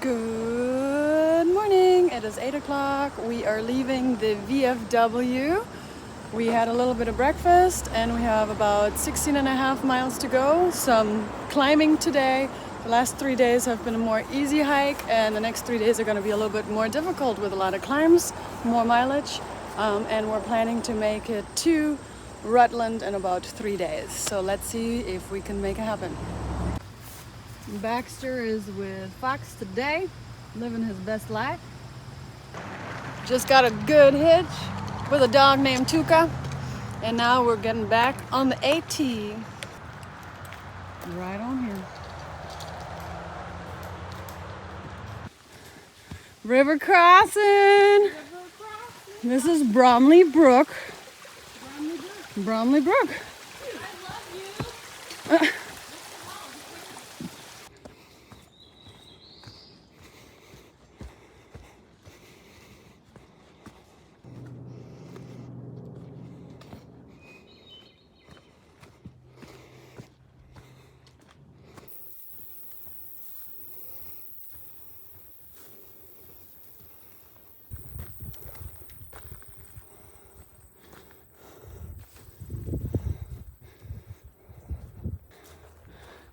Good morning, it is 8 o'clock. We are leaving the VFW. We had a little bit of breakfast and we have about 16.5 miles to go. Some climbing today. The last 3 days have been a more easy hike and the next 3 days are going to be a little bit more difficult with a lot of climbs, more mileage. And we're planning to make it to Rutland in about 3 days. So let's see if we can make it happen. Baxter is with Fox today, living his best life. Just got a good hitch with a dog named Tuka, and now we're getting back on the AT. Right on here. River crossing. This is Bromley Brook. Bromley Brook. I love you.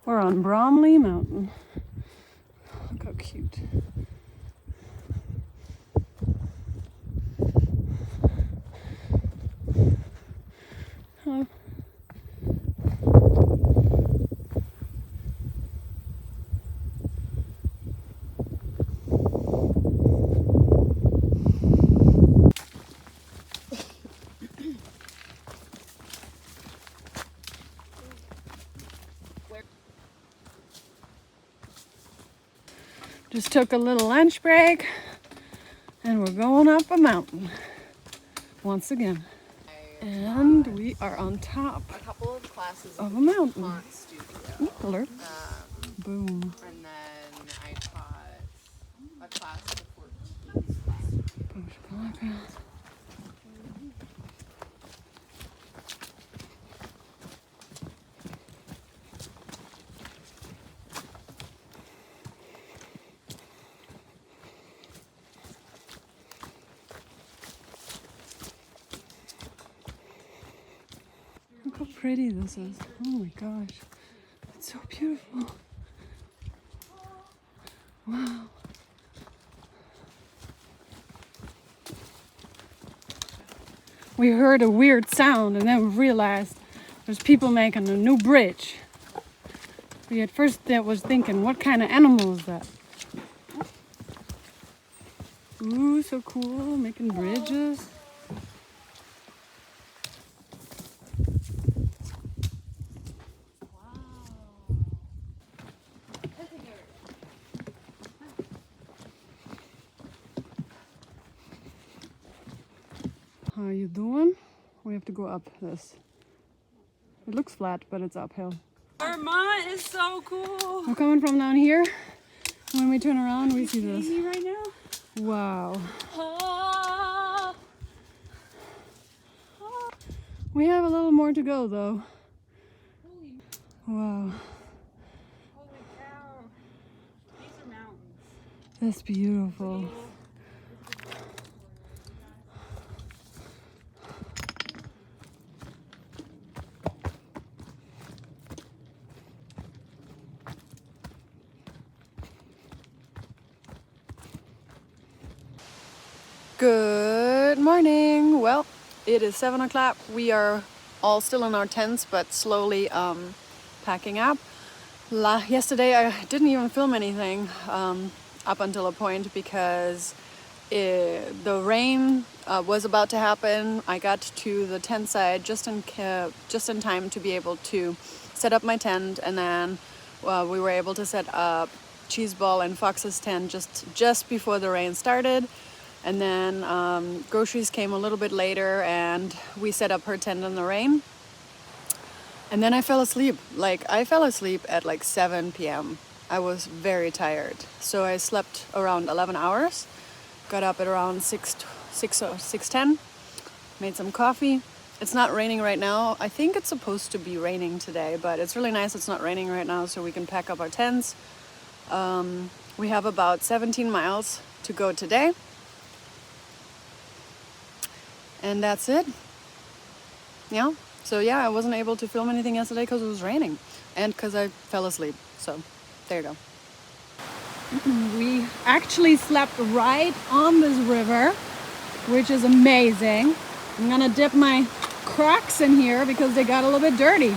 We're on Bromley Mountain. Look how cute. Huh. Just took a little lunch break and we're going up a mountain once again. And we are on top a couple of classes of a mountain. Studio. Alert. Boom. And then I taught a class before. Boom, shakalaka. Look how pretty this is. Oh my gosh. It's so beautiful. Wow. We heard a weird sound and then we realized there's people making a new bridge. We at first was thinking, what kind of animal is that? Ooh, so cool, making bridges. How you doing? We have to go up this. It looks flat, but it's uphill. Vermont is so cool. We're coming from down here. When we turn around, we see this. Me right now? Wow. Ah. We have a little more to go, though. Wow. Holy cow. These are mountains. That's beautiful. Good morning. Well, it is 7 o'clock. We are all still in our tents, but slowly packing up. Yesterday I didn't even film anything up until a point because the rain was about to happen. I got to the tent site just in time to be able to set up my tent, and then we were able to set up Cheeseball and Fox's tent just before the rain started. And then groceries came a little bit later and we set up her tent in the rain. And then I fell asleep. I fell asleep at 7 p.m. I was very tired. So I slept around 11 hours. Got up at around 6:10. Made some coffee. It's not raining right now. I think it's supposed to be raining today, but it's really nice it's not raining right now so we can pack up our tents. We have about 17 miles to go today. And that's it. Yeah. So yeah, I wasn't able to film anything yesterday because it was raining and because I fell asleep. So there you go. We actually slept right on this river, which is amazing. I'm gonna dip my Crocs in here because they got a little bit dirty.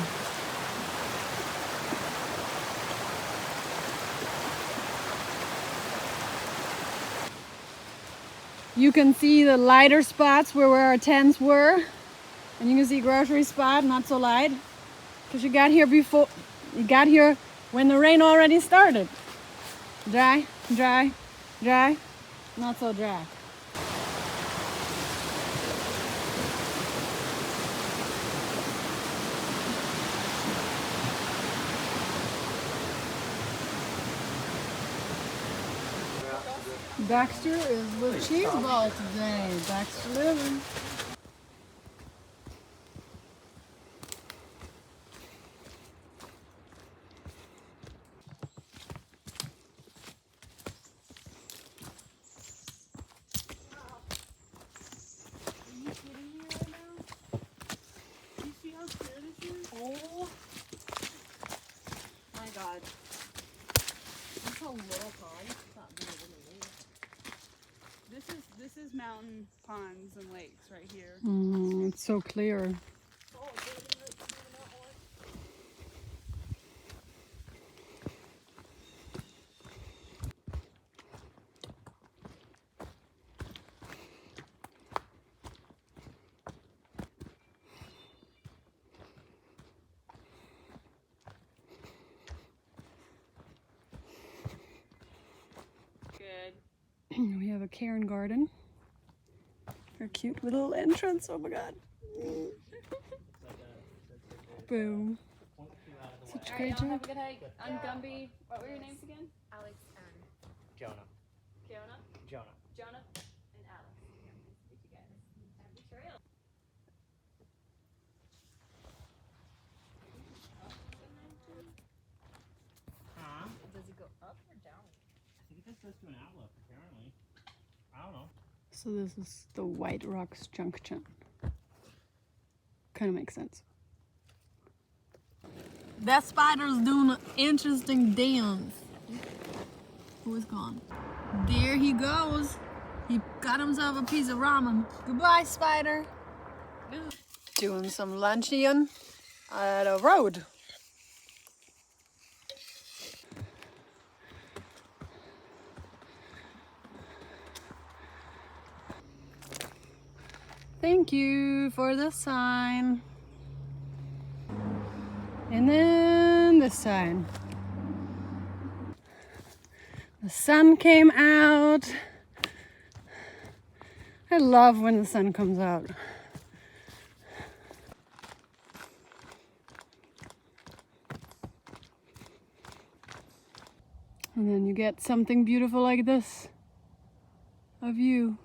You can see the lighter spots where our tents were, and you can see grocery spot, not so light, because you got here when the rain already started. Dry, dry, dry, not so dry. Baxter is with cheese ball today. Baxter living. Oh my god. Look how little pond. It's not bigger than a lake. This is mountain ponds and lakes right here. It's so clear. Good. We have a Karen garden. Her cute little entrance. Oh my god. Boom. Such a great job. Have a good hike. I'm Gumby. What were your names again? Alex and Jonah. Kiona, Jonah. Jonah, and Alex. Yeah, nice to meet you guys. Happy trail. Huh? does it go up or down? I think it just goes to an outlook, apparently. I don't know. So this is the White Rocks Junction. Kind of makes sense. That spider's doing an interesting dance. Who is gone? There he goes. He got himself a piece of ramen. Goodbye, spider. Doing some luncheon at a road. Thank you for the sign. And then this sign. The sun came out. I love when the sun comes out. And then you get something beautiful like this, a view.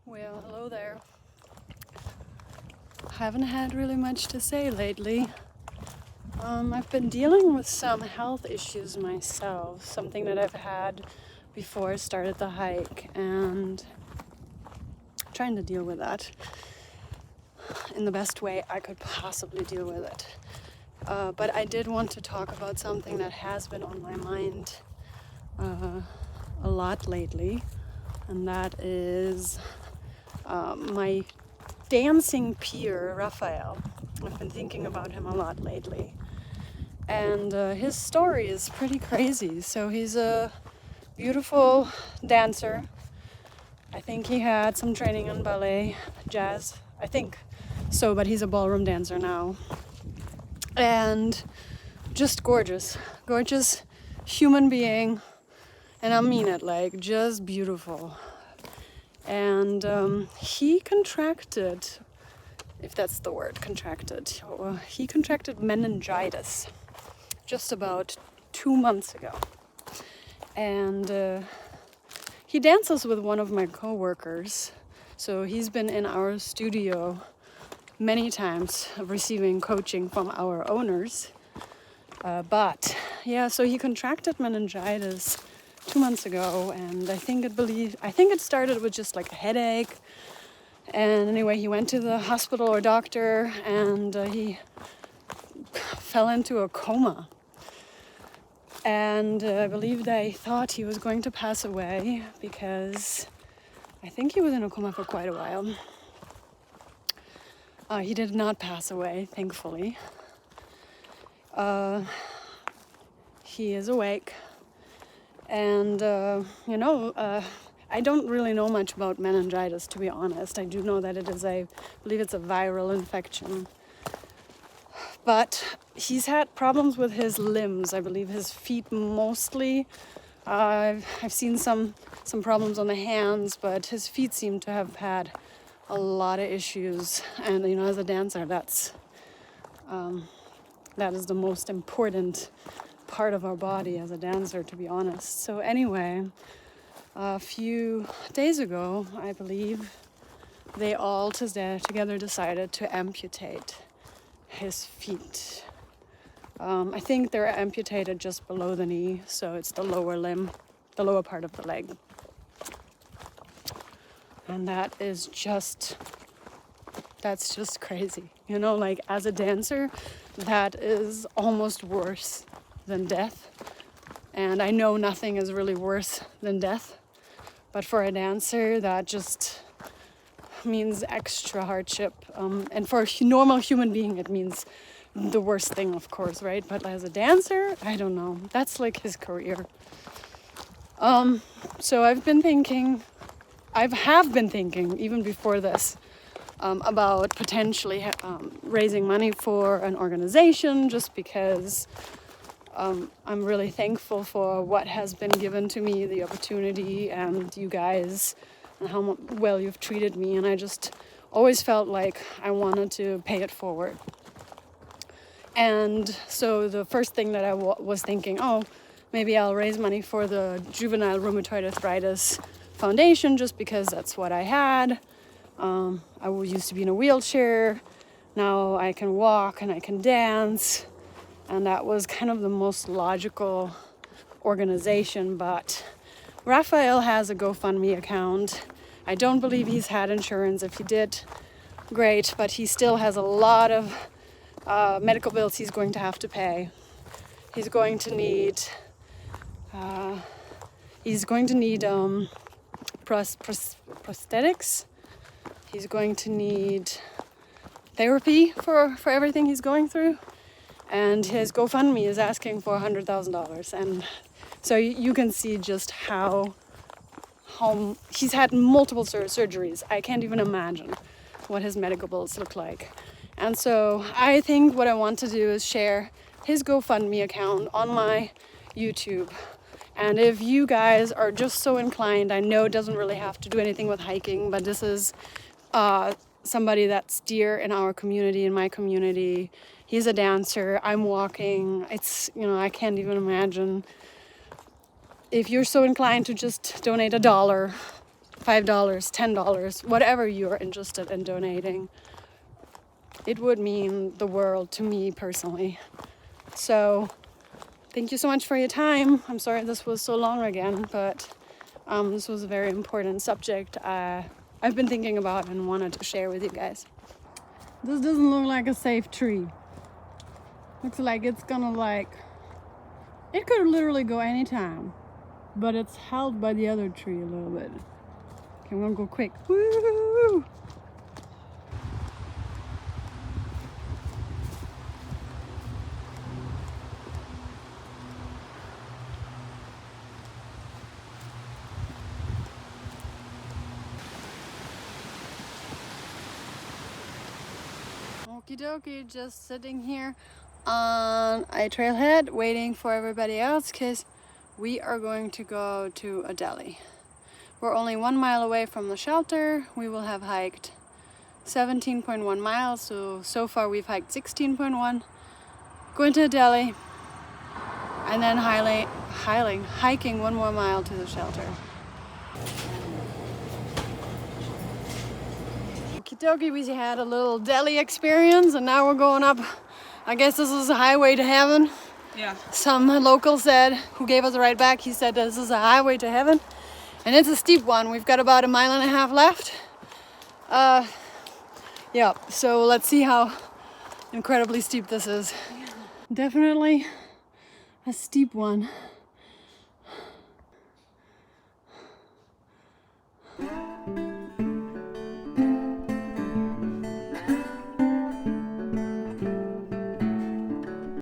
Well, hello there. Haven't had really much to say lately. I've been dealing with some health issues myself, something that I've had before I started the hike, and trying to deal with that in the best way I could possibly deal with it. But I did want to talk about something that has been on my mind a lot lately, and that is my dancing peer, Rafael. I've been thinking about him a lot lately. And his story is pretty crazy. So he's a beautiful dancer. I think he had some training in ballet, jazz, I think. So, but he's a ballroom dancer now. And just gorgeous. Gorgeous human being. And I mean it, like, just beautiful. And he contracted, if that's the word, contracted. He contracted meningitis just about 2 months ago. And he dances with one of my co-workers. So he's been in our studio many times of receiving coaching from our owners. But yeah, so he contracted meningitis 2 months ago, and I think it started with just like a headache. And anyway, he went to the hospital or doctor, and he fell into a coma. And I believe they thought he was going to pass away because I think he was in a coma for quite a while. He did not pass away, thankfully. He is awake. And, I don't really know much about meningitis, to be honest. I do know that I believe it's a viral infection. But he's had problems with his limbs, I believe his feet mostly. I've seen some problems on the hands, but his feet seem to have had a lot of issues. And, as a dancer, that is the most important part of our body as a dancer, to be honest. So anyway, a few days ago, I believe, they all together decided to amputate his feet. I think they're amputated just below the knee, so it's the lower limb, the lower part of the leg. And that's just crazy. Like as a dancer, that is almost worse than death. And I know nothing is really worse than death, but for a dancer, that just means extra hardship. And for a normal human being, it means the worst thing, of course, right? But as a dancer, I don't know. That's like his career. So I have been thinking, even before this, about potentially raising money for an organization, just because I'm really thankful for what has been given to me, the opportunity, and you guys, and how well you've treated me. And I just always felt like I wanted to pay it forward. And so the first thing that I was thinking, maybe I'll raise money for the Juvenile Rheumatoid Arthritis Foundation, just because that's what I had. I used to be in a wheelchair. Now I can walk and I can dance. And that was kind of the most logical organization. But Rafael has a GoFundMe account. I don't believe he's had insurance. If he did, great. But he still has a lot of medical bills he's going to have to pay. He's going to need prosthetics. He's going to need therapy for everything he's going through. And his GoFundMe is asking for $100,000. And so you can see just how he's had multiple surgeries. I can't even imagine what his medical bills look like. And so I think what I want to do is share his GoFundMe account on my YouTube. And if you guys are just so inclined, I know it doesn't really have to do anything with hiking, but this is somebody that's dear in our community, in my community. He's a dancer, I'm walking. It's, I can't even imagine. If you're so inclined to just donate $1, $5, $10, whatever you're interested in donating, it would mean the world to me personally. So thank you so much for your time. I'm sorry this was so long again, but this was a very important subject I've been thinking about and wanted to share with you guys. This doesn't look like a safe tree. Looks like it's gonna it could literally go anytime, but it's held by the other tree a little bit. Okay, I'm gonna go quick. Woo! Okie dokie, just sitting here on a trailhead waiting for everybody else because we are going to go to a deli. We're only 1 mile away from the shelter. We will have hiked 17.1 miles, so far we've hiked 16.1. Going to a deli and then hiking 1 more mile to the shelter. Okie Okie dokie, we had a little Deli experience and now we're going up. I guess this is a highway to heaven. Yeah. Some local said, who gave us a ride back, he said this is a highway to heaven. And it's a steep one. We've got about 1.5 miles left. Yeah, so let's see how incredibly steep this is. Definitely a steep one.